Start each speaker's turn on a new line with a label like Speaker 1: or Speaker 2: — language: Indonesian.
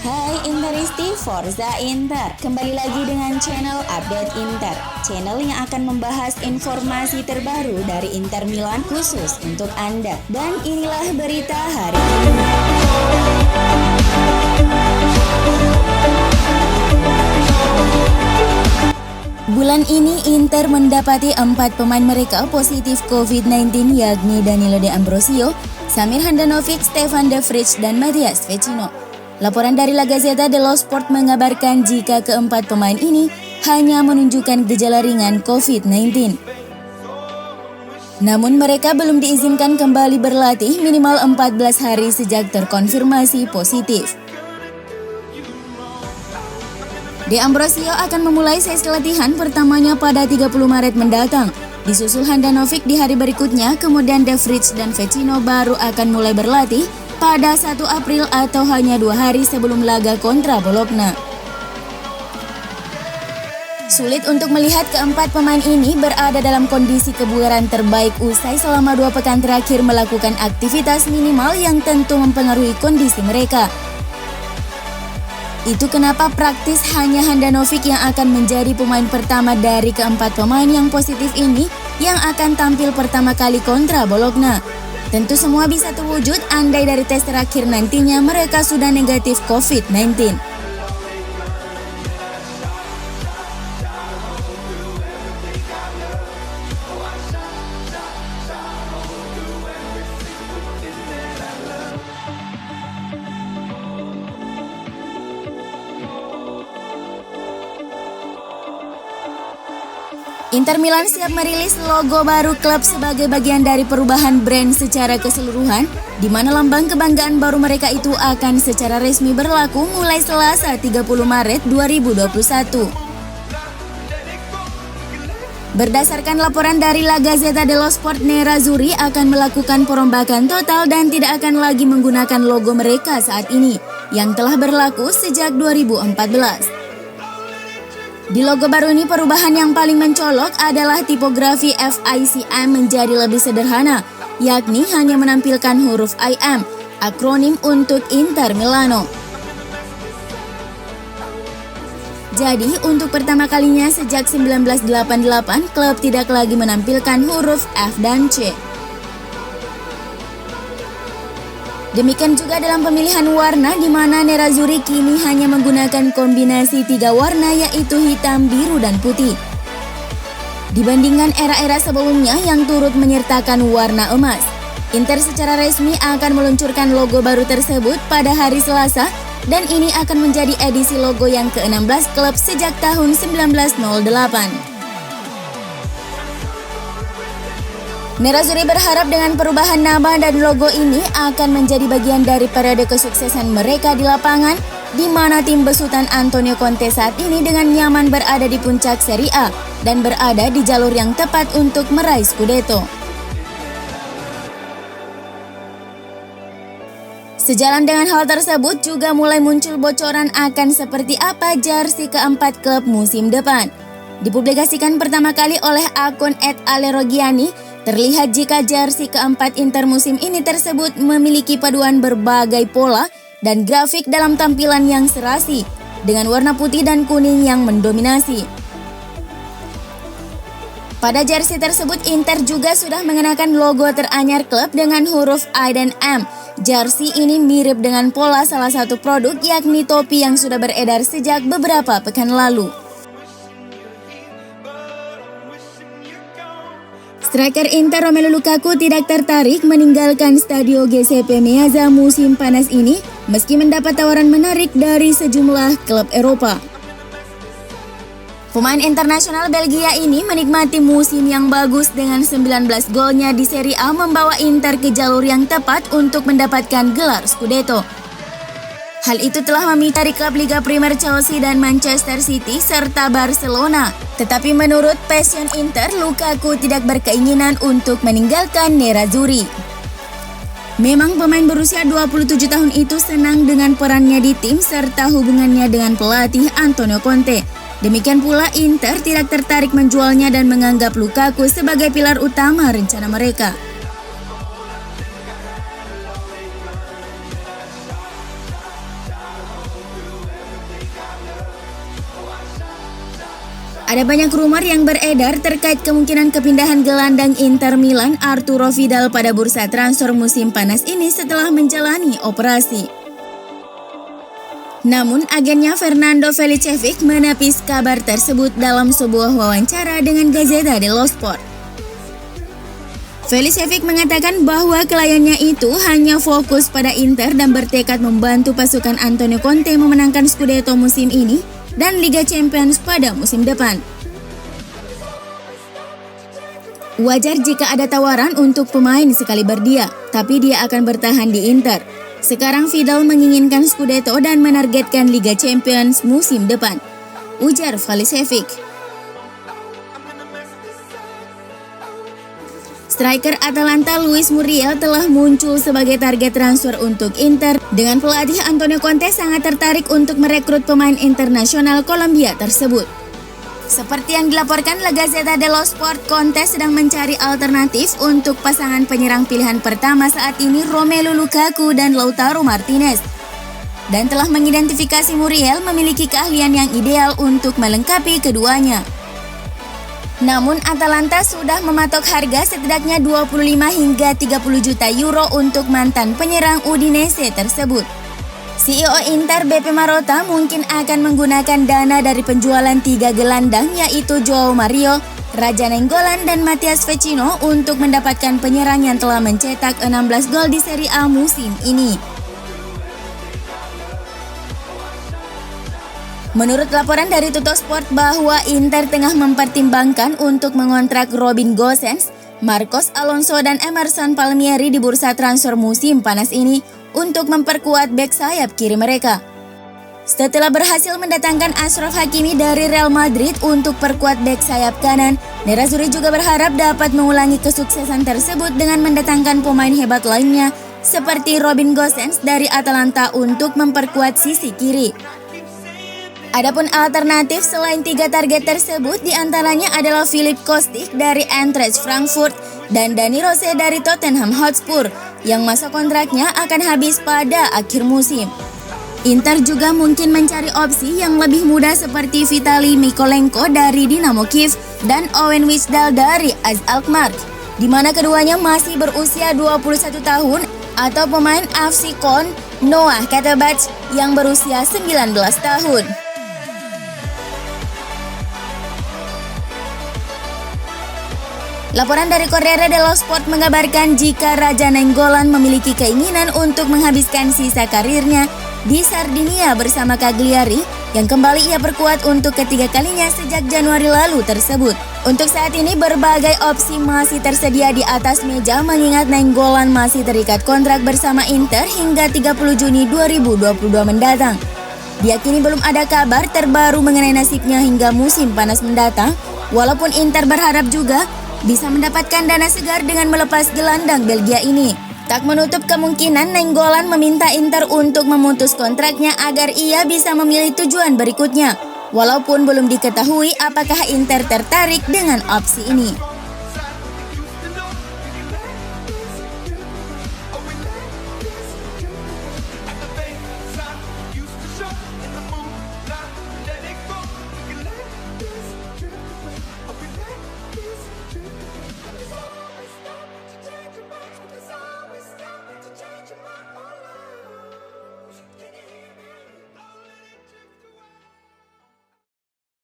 Speaker 1: Hai Interisti, Forza Inter. Kembali lagi dengan channel Update Inter, channel yang akan membahas informasi terbaru dari Inter Milan khusus untuk Anda. Dan inilah berita hari ini. Bulan ini Inter mendapati 4 pemain mereka positif COVID-19, yakni Danilo De Ambrosio, Samir Handanovic, Stefan De Vrij, dan Matías Vecino. Laporan dari La Gazzetta dello Sport mengabarkan jika keempat pemain ini hanya menunjukkan gejala ringan COVID-19. Namun mereka belum diizinkan kembali berlatih minimal 14 hari sejak terkonfirmasi positif. De Ambrosio akan memulai sesi latihan pertamanya pada 30 Maret mendatang. Disusul Handanovic di hari berikutnya, kemudian De Vrij dan Vecino baru akan mulai berlatih pada 1 April atau hanya 2 hari sebelum laga kontra Bologna. Sulit untuk melihat keempat pemain ini berada dalam kondisi kebugaran terbaik usai selama 2 pekan terakhir melakukan aktivitas minimal yang tentu mempengaruhi kondisi mereka. Itu kenapa praktis hanya Handanovic yang akan menjadi pemain pertama dari keempat pemain yang positif ini yang akan tampil pertama kali kontra Bologna. Tentu semua bisa terwujud andai dari tes terakhir nantinya mereka sudah negatif COVID-19. Inter Milan siap merilis logo baru klub sebagai bagian dari perubahan brand secara keseluruhan, di mana lambang kebanggaan baru mereka itu akan secara resmi berlaku mulai Selasa 30 Maret 2021. Berdasarkan laporan dari La Gazzetta dello Sport, Nerazzurri akan melakukan perombakan total dan tidak akan lagi menggunakan logo mereka saat ini, yang telah berlaku sejak 2014. Di logo baru ini perubahan yang paling mencolok adalah tipografi FICM menjadi lebih sederhana, yakni hanya menampilkan huruf IM, akronim untuk Inter Milano. Jadi untuk pertama kalinya sejak 1988, klub tidak lagi menampilkan huruf F dan C. Demikian juga dalam pemilihan warna, di mana Nerazzurri kini hanya menggunakan kombinasi 3 warna, yaitu hitam, biru, dan putih. Dibandingkan era-era sebelumnya yang turut menyertakan warna emas, Inter secara resmi akan meluncurkan logo baru tersebut pada hari Selasa, dan ini akan menjadi edisi logo yang ke-16 klub sejak tahun 1908. Nerazzurri berharap dengan perubahan nama dan logo ini akan menjadi bagian dari periode kesuksesan mereka di lapangan, di mana tim besutan Antonio Conte saat ini dengan nyaman berada di puncak Serie A dan berada di jalur yang tepat untuk meraih Scudetto. Sejalan dengan hal tersebut juga mulai muncul bocoran akan seperti apa jersey keempat klub musim depan. Dipublikasikan pertama kali oleh akun @alerogiani, terlihat jika jersey keempat Inter musim ini tersebut memiliki paduan berbagai pola dan grafik dalam tampilan yang serasi, dengan warna putih dan kuning yang mendominasi. Pada jersey tersebut, Inter juga sudah mengenakan logo teranyar klub dengan huruf I dan M. Jersey ini mirip dengan pola salah satu produk, yakni topi yang sudah beredar sejak beberapa pekan lalu. Striker Inter Romelu Lukaku tidak tertarik meninggalkan Stadio Giuseppe Meazza musim panas ini meski mendapat tawaran menarik dari sejumlah klub Eropa. Pemain internasional Belgia ini menikmati musim yang bagus dengan 19 golnya di Serie A, membawa Inter ke jalur yang tepat untuk mendapatkan gelar Scudetto. Hal itu telah memicari klub Liga Primer Chelsea dan Manchester City serta Barcelona. Tetapi menurut Passion Inter, Lukaku tidak berkeinginan untuk meninggalkan Nerazzurri. Memang pemain berusia 27 tahun itu senang dengan perannya di tim serta hubungannya dengan pelatih Antonio Conte. Demikian pula Inter tidak tertarik menjualnya dan menganggap Lukaku sebagai pilar utama rencana mereka. Ada banyak rumor yang beredar terkait kemungkinan kepindahan gelandang Inter Milan Arturo Vidal pada bursa transfer musim panas ini setelah menjalani operasi. Namun, agennya Fernando Felicevic menepis kabar tersebut dalam sebuah wawancara dengan Gazzetta dello Sport. Felicevic mengatakan bahwa kliennya itu hanya fokus pada Inter dan bertekad membantu pasukan Antonio Conte memenangkan Scudetto musim ini dan Liga Champions pada musim depan. Wajar jika ada tawaran untuk pemain sekaliber dia, tapi dia akan bertahan di Inter. Sekarang Vidal menginginkan Scudetto dan menargetkan Liga Champions musim depan, ujar Felicevic. Striker Atalanta Luis Muriel telah muncul sebagai target transfer untuk Inter dengan pelatih Antonio Conte sangat tertarik untuk merekrut pemain internasional Kolombia tersebut. Seperti yang dilaporkan La Gazzetta dello Sport, Conte sedang mencari alternatif untuk pasangan penyerang pilihan pertama saat ini Romelu Lukaku dan Lautaro Martinez. Dan telah mengidentifikasi Muriel memiliki keahlian yang ideal untuk melengkapi keduanya. Namun Atalanta sudah mematok harga setidaknya 25 hingga 30 juta euro untuk mantan penyerang Udinese tersebut. CEO Inter BP Marotta mungkin akan menggunakan dana dari penjualan 3 gelandang yaitu Joao Mario, Raja Nainggolan, dan Matheus Vecino untuk mendapatkan penyerang yang telah mencetak 16 gol di Serie A musim ini. Menurut laporan dari Tuttosport bahwa Inter tengah mempertimbangkan untuk mengontrak Robin Gosens, Marcos Alonso, dan Emerson Palmieri di bursa transfer musim panas ini untuk memperkuat bek sayap kiri mereka. Setelah berhasil mendatangkan Achraf Hakimi dari Real Madrid untuk perkuat bek sayap kanan, Nerazzurri juga berharap dapat mengulangi kesuksesan tersebut dengan mendatangkan pemain hebat lainnya seperti Robin Gosens dari Atalanta untuk memperkuat sisi kiri. Adapun alternatif selain 3 target tersebut diantaranya adalah Filip Kostic dari Eintracht Frankfurt dan Dani Rose dari Tottenham Hotspur yang masa kontraknya akan habis pada akhir musim. Inter juga mungkin mencari opsi yang lebih mudah seperti Vitali Mykolenko dari Dinamo Kiev dan Owen Wijndal dari AZ Alkmaar, di mana keduanya masih berusia 21 tahun, atau pemain AFC Kon Noah Kattebat yang berusia 19 tahun. Laporan dari Corriere dello Sport mengabarkan jika Raja Nainggolan memiliki keinginan untuk menghabiskan sisa karirnya di Sardinia bersama Cagliari yang kembali ia perkuat untuk ketiga kalinya sejak Januari lalu tersebut. Untuk saat ini berbagai opsi masih tersedia di atas meja mengingat Nainggolan masih terikat kontrak bersama Inter hingga 30 Juni 2022 mendatang. Diyakini belum ada kabar terbaru mengenai nasibnya hingga musim panas mendatang, walaupun Inter berharap juga bisa mendapatkan dana segar dengan melepas gelandang Belgia ini. Tak menutup kemungkinan Nainggolan meminta Inter untuk memutus kontraknya agar ia bisa memilih tujuan berikutnya. Walaupun belum diketahui apakah Inter tertarik dengan opsi ini.